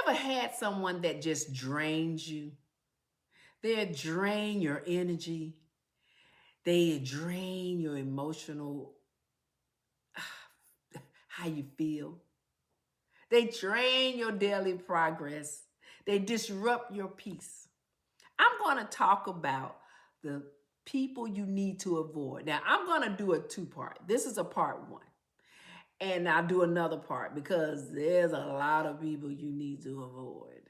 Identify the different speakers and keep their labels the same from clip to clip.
Speaker 1: ever had someone that just drains you? They drain your energy. They drain your emotional, how you feel. They drain your daily progress. They disrupt your peace. I'm going to talk about the people you need to avoid. Now, I'm going to do a two-part. This is a part one. And I'll do another part because there's a lot of people you need to avoid.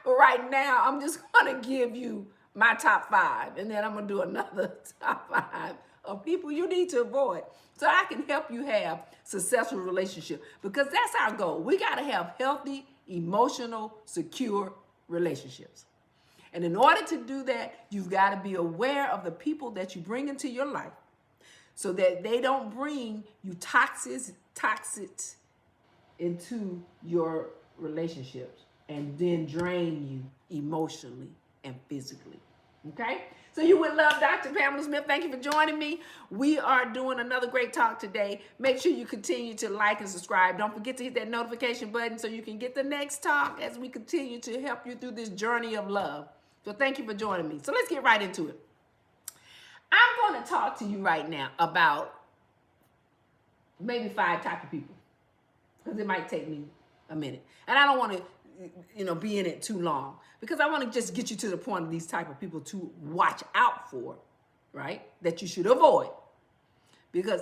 Speaker 1: But right now, I'm just going to give you my top five. And then I'm going to do another top five of people you need to avoid so I can help you have successful relationship. Because that's our goal. We got to have healthy, emotional, secure relationships. And in order to do that, you've got to be aware of the people that you bring into your life so that they don't bring you toxic into your relationships and then drain you emotionally and physically. Okay? So you would love Dr. Pamela Smith. Thank you for joining me. We are doing another great talk today. Make sure you continue to like and subscribe. Don't forget to hit that notification button so you can get the next talk as we continue to help you through this journey of love. So thank you for joining me. So let's get right into it. I'm going to talk to you right now about maybe 5 types of people because it might take me a minute. And I don't want to, be in it too long because I want to just get you to the point of these type of people to watch out for, right? That you should avoid. Because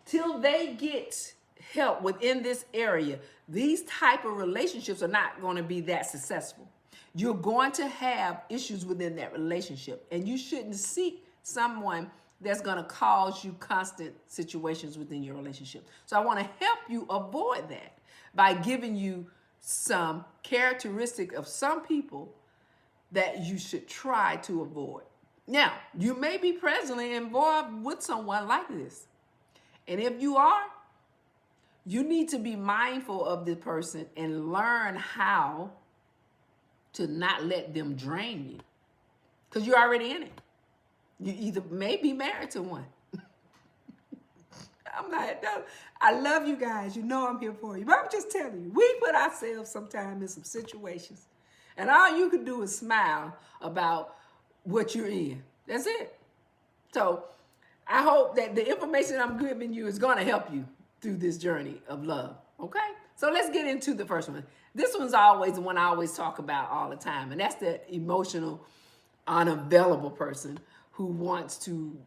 Speaker 1: till they get help within this area, these type of relationships are not going to be that successful. You're going to have issues within that relationship, and you shouldn't seek someone that's going to cause you constant situations within your relationship. So I want to help you avoid that by giving you some characteristic of some people that you should try to avoid. Now, you may be presently involved with someone like this. And if you are, you need to be mindful of this person and learn how to not let them drain you. Because you're already in it. You either may be married to one. I love you guys. You know I'm here for you. But I'm just telling you, we put ourselves sometimes in some situations. And all you can do is smile about what you're in. That's it. So I hope that the information I'm giving you is going to help you through this journey of love. Okay? So let's get into the first one. This one's always the one I always talk about all the time. And that's the emotional, unavailable person who wants to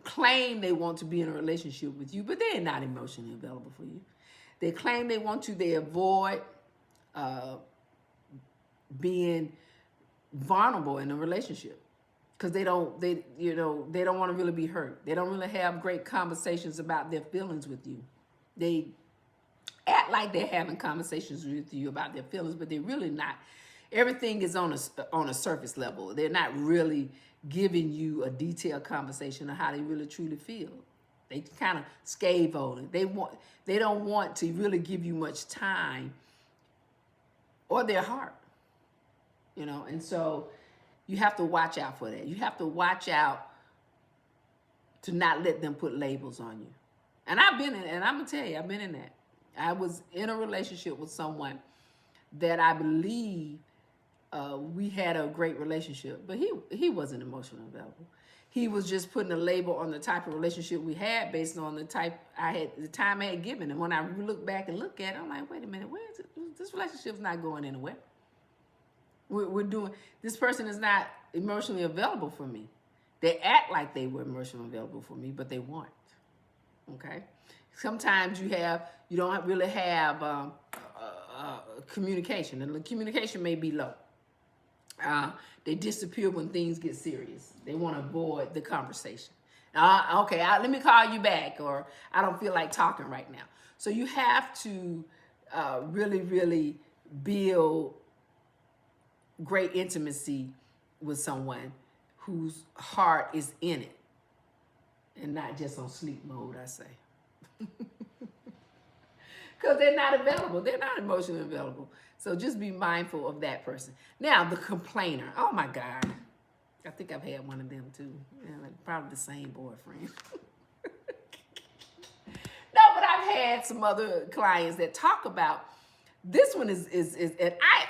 Speaker 1: claim they want to be in a relationship with you, but they're not emotionally available for you. They claim they want to. They avoid being vulnerable in a relationship because they don't want to really be hurt. They don't really have great conversations about their feelings with you. They act like they're having conversations with you about their feelings, but they're really not. Everything is on a surface level. They're not really giving you a detailed conversation of how they really truly feel. They kind of scapegoat it. They don't want to really give you much time or their heart. And so you have to watch out for that. You have to watch out to not let them put labels on you. And I've been in, and I'm gonna tell you, I've been in that. I was in a relationship with someone that I believe we had a great relationship, but he wasn't emotionally available. He was just putting a label on the type of relationship we had based on the time I had given. And when I look back and look at it, I'm like, wait a minute, where is it? This relationship's not going anywhere. This person is not emotionally available for me. They act like they were emotionally available for me, but they weren't. Okay? Sometimes you don't really have communication, and the communication may be low. They disappear when things get serious. They want to avoid the conversation. Let me call you back, or I don't feel like talking right now. So you have to really, really build great intimacy with someone whose heart is in it and not just on sleep mode, I say. Because they're not available. They're not emotionally available. So just be mindful of that person. Now, the complainer. Oh, my God. I think I've had one of them, too. Probably the same boyfriend. No, but I've had some other clients that talk about This one is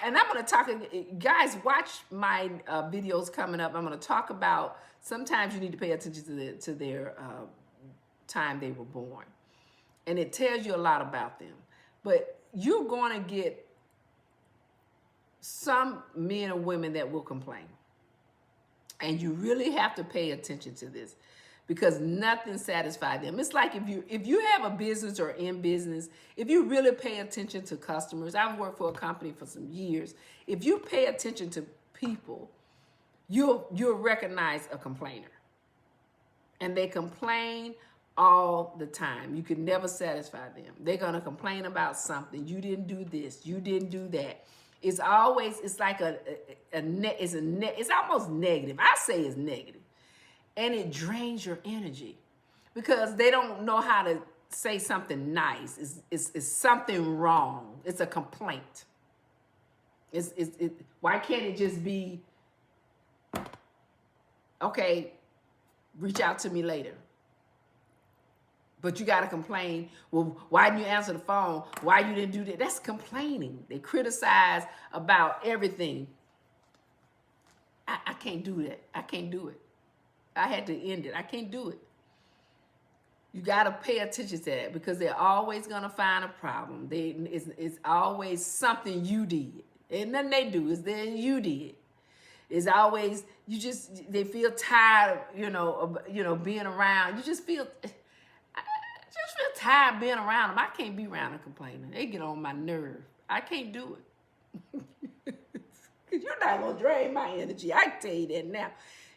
Speaker 1: and I'm going to talk, guys, watch my videos coming up. I'm going to talk about, sometimes you need to pay attention to their time they were born. And it tells you a lot about them. But you're going to get some men and women that will complain. And you really have to pay attention to this, because nothing satisfies them. It's like if you have a business or in business, if you really pay attention to customers. I've worked for a company for some years. If you pay attention to people, you'll recognize a complainer. And they complain all the time. You can never satisfy them. They're going to complain about something. You didn't do this. You didn't do that. It's always, it's like it's almost negative. I say it's negative. And it drains your energy, because they don't know how to say something nice. It's something wrong. It's a complaint. Why can't it just be, okay, reach out to me later? But you got to complain. Well, why didn't you answer the phone? Why you didn't do that? That's complaining. They criticize about everything. I can't do that. I can't do it. I had to end it. I can't do it. You got to pay attention to that, because they're always going to find a problem. It's always something you did. And nothing they do. It's then you did. It's always, they feel tired, of being around. You just feel... I just feel tired being around them. I can't be around them complaining. They get on my nerve. I can't do it. Because you're not going to drain my energy. I can tell you that now.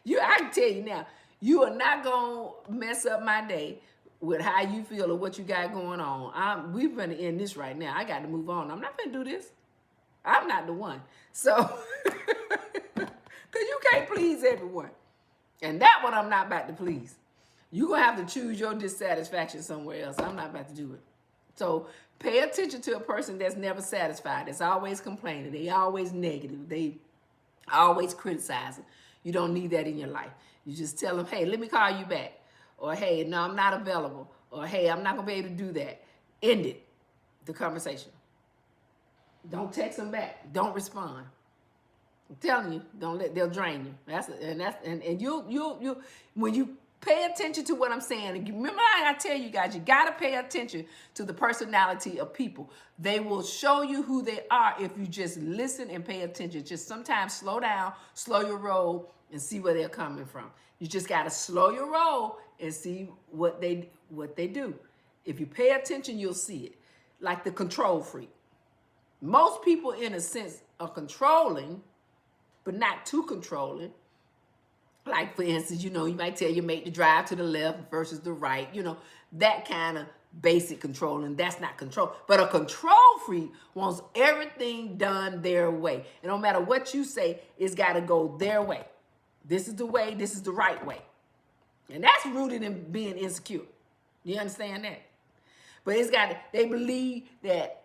Speaker 1: I can tell you now. You are not going to mess up my day with how you feel or what you got going on. We're going to end this right now. I got to move on. I'm not going to do this. I'm not the one. So, because you can't please everyone. And that one I'm not about to please. You're going to have to choose your dissatisfaction somewhere else. I'm not about to do it. So pay attention to a person that's never satisfied, that's always complaining. They always negative. They always criticizing. You don't need that in your life. You just tell them, hey, let me call you back. Or, hey, no, I'm not available. Or, hey, I'm not going to be able to do that. End it, the conversation. Don't text them back. Don't respond. I'm telling you, they'll drain you. And you'll when you pay attention to what I'm saying. And remember, I tell you guys, you got to pay attention to the personality of people. They will show you who they are if you just listen and pay attention. Just sometimes slow down, slow your roll, and see where they're coming from. You just got to slow your roll and see what they do. If you pay attention, you'll see it. Like the control freak. Most people, in a sense, are controlling, but not too controlling. Like, for instance, you might tell your mate to drive to the left versus the right, that kind of basic control, and that's not control. But a control freak wants everything done their way. And no matter what you say, it's got to go their way. This is the way, this is the right way. And that's rooted in being insecure. You understand that? But they believe that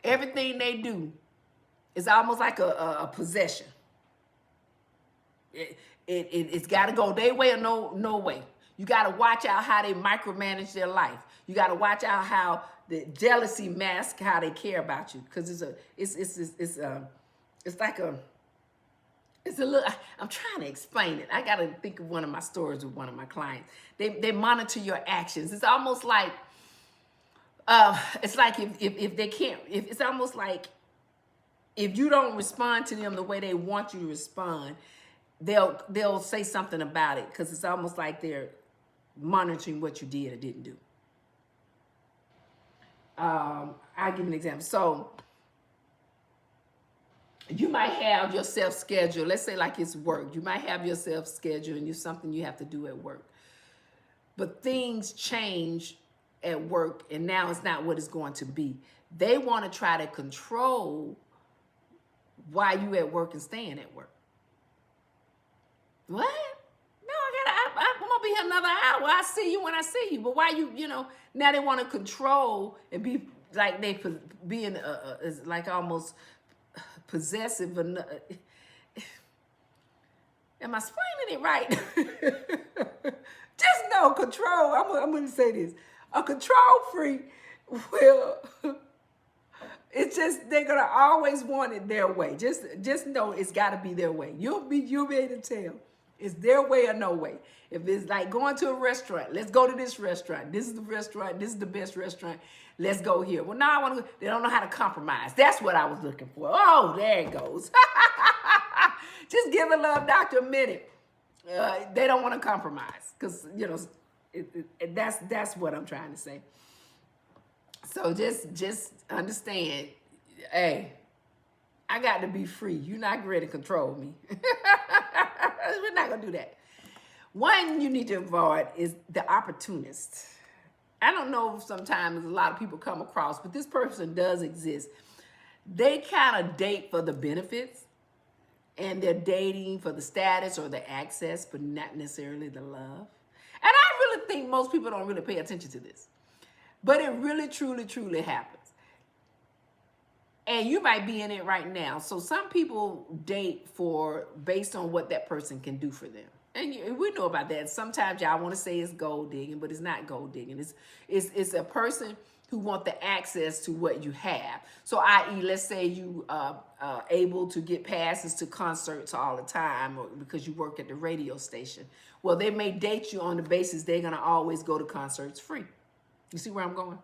Speaker 1: everything they do is almost like a possession. It's got to go their way or no way. You got to watch out how they micromanage their life. You got to watch out how the jealousy masks how they care about you, because it's a little. I'm trying to explain it. I got to think of one of my stories with one of my clients. They monitor your actions. It's almost like it's like if they can't. It's almost like if you don't respond to them the way they want you to respond, they'll say something about it, because it's almost like they're monitoring what you did or didn't do. I'll give you an example. So you might have yourself scheduled. Let's say like it's work. You might have yourself scheduled and it's something you have to do at work. But things change at work, and now it's not what it's going to be. They want to try to control why you at work and staying at work. What? No, I'm going to be here another hour. I see you when I see you. But why now they want to control and be like they being like almost possessive. Am I explaining it right? Just know control. I'm going to say this. A control freak will It's just they're gonna always want it their way. Just know it's got to be their way. You'll be able to tell it's their way or no way. If it's like going to a restaurant, let's go to this restaurant. This is the restaurant. This is the best restaurant. Let's go here. Well, now I want to. They don't know how to compromise. That's what I was looking for. Oh, there it goes. Just give a love doctor a minute. They don't want to compromise because that's what I'm trying to say. So just understand, hey, I got to be free. You're not ready to control me. We're not gonna do that. One you need to avoid is the opportunist. I don't know if sometimes a lot of people come across, but this person does exist. They kind of date for the benefits, and they're dating for the status or the access, but not necessarily the love. And I really think most people don't really pay attention to this. But it really, truly, truly happens. And you might be in it right now. So some people date based on what that person can do for them. And we know about that. Sometimes y'all want to say it's gold digging, but it's not gold digging. It's a person who want the access to what you have. So i.e., let's say you able to get passes to concerts all the time, or because you work at the radio station. Well, they may date you on the basis they're going to always go to concerts free. You see where I'm going?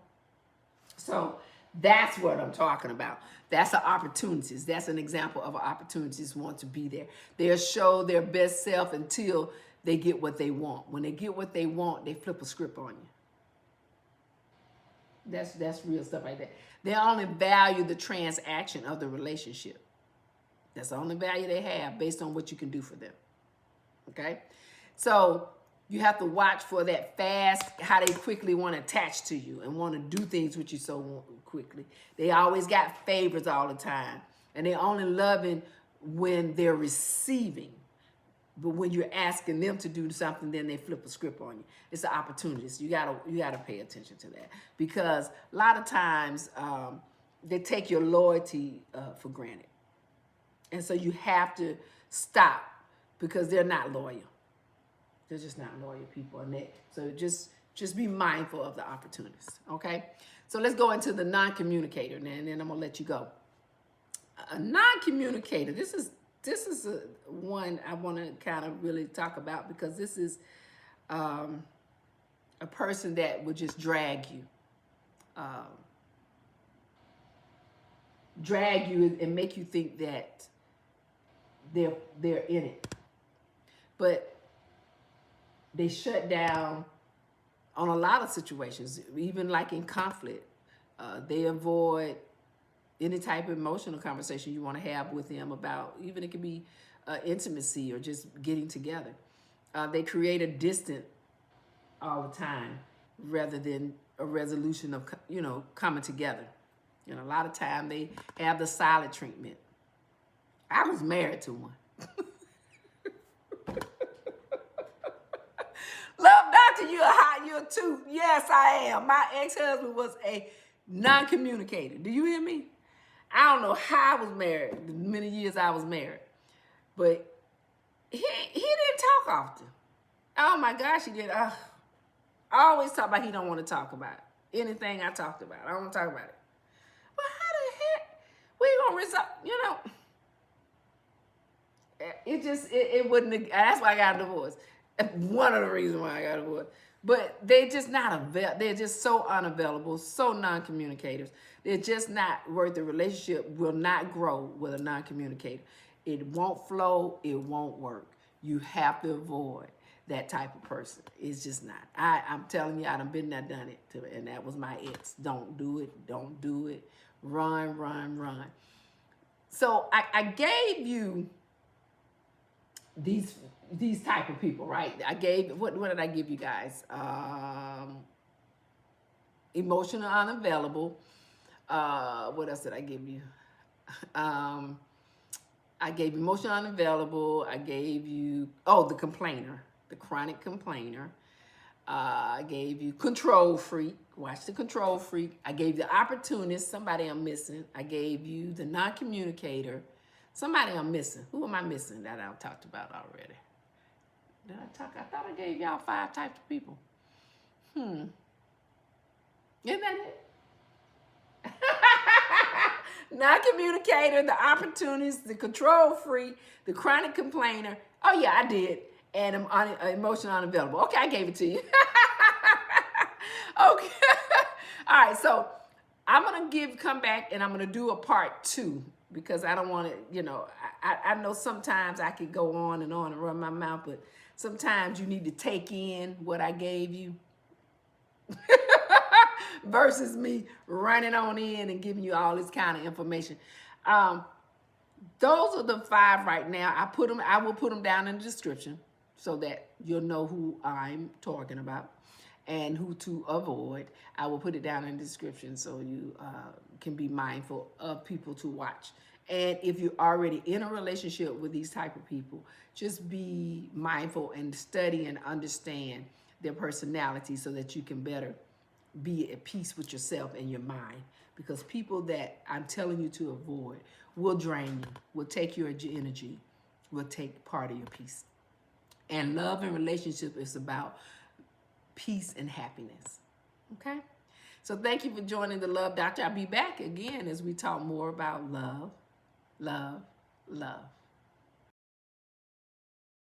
Speaker 1: So that's what I'm talking about. That's an opportunities. That's an example of an opportunities want to be there. They'll show their best self until they get what they want. When they get what they want, they flip a script on you. That's real stuff like that. They only value the transaction of the relationship. That's the only value they have based on what you can do for them. Okay? So you have to watch for that fast, how they quickly want to attach to you and want to do things with you so quickly. They always got favors all the time. And they're only loving when they're receiving. But when you're asking them to do something, then they flip a script on you. It's an opportunity. So you gotta pay attention to that. Because a lot of times they take your loyalty for granted. And so you have to stop because they're not loyal. They're just not loyal people. So just be mindful of the opportunities, okay? So let's go into the non-communicator, and then I'm going to let you go. A non-communicator, this is one I want to kind of really talk about because this is a person that would just drag you and make you think that they're in it. But they shut down on a lot of situations, even like in conflict. They avoid any type of emotional conversation you want to have with them about, even it could be intimacy or just getting together. They create a distance all the time rather than a resolution of, coming together. A lot of time they have the silent treatment. I was married to one. Love doctor, you're a two. Yes, I am. My ex-husband was a non-communicator. Do you hear me? I don't know how I was married, the many years I was married. But he didn't talk often. Oh my gosh, he did. I always talk about he don't want to talk about it. Anything I talked about, I don't want to talk about it. Well, how the heck we gonna resolve, it wouldn't, that's why I got a divorce. One of the reasons why I got a divorce. But they're just not they're just so unavailable, so non-communicators. They're just not worth the relationship, will not grow with a non-communicator. It won't flow, it won't work. You have to avoid that type of person. It's just not. I'm telling you, I done been there, done it. And that was my ex. Don't do it, don't do it. Run, run, run. So I gave you these type of people, right? I gave, what did I give you guys? Emotional unavailable. What else did I give you? I gave you emotional unavailable. I gave you, the complainer, the chronic complainer. I gave you control freak. Watch the control freak. I gave you the opportunist. Somebody I'm missing. I gave you the non-communicator. Somebody I'm missing. Who am I missing that I talked about already? Did I talk? I thought I gave y'all 5 types of people. Isn't that it? Non-communicator, the opportunist, the control freak, the chronic complainer. Oh yeah, I did. And I'm emotionally unavailable. Okay, I gave it to you. Okay. All right, so I'm gonna come back and I'm gonna do a part 2 because I don't want to, I know sometimes I could go on and run my mouth, but sometimes you need to take in what I gave you versus me running on in and giving you all this kind of information. Those are the 5 right now. I will put them down in the description so that you'll know who I'm talking about and who to avoid. I will put it down in the description so you can be mindful of people to watch. And if you're already in a relationship with these type of people, just be mindful and study and understand their personality so that you can better be at peace with yourself and your mind. Because people that I'm telling you to avoid will drain you, will take your energy, will take part of your peace. And love and relationship is about peace and happiness. Okay? So thank you for joining the Love Doctor. I'll be back again as we talk more about love, love, love.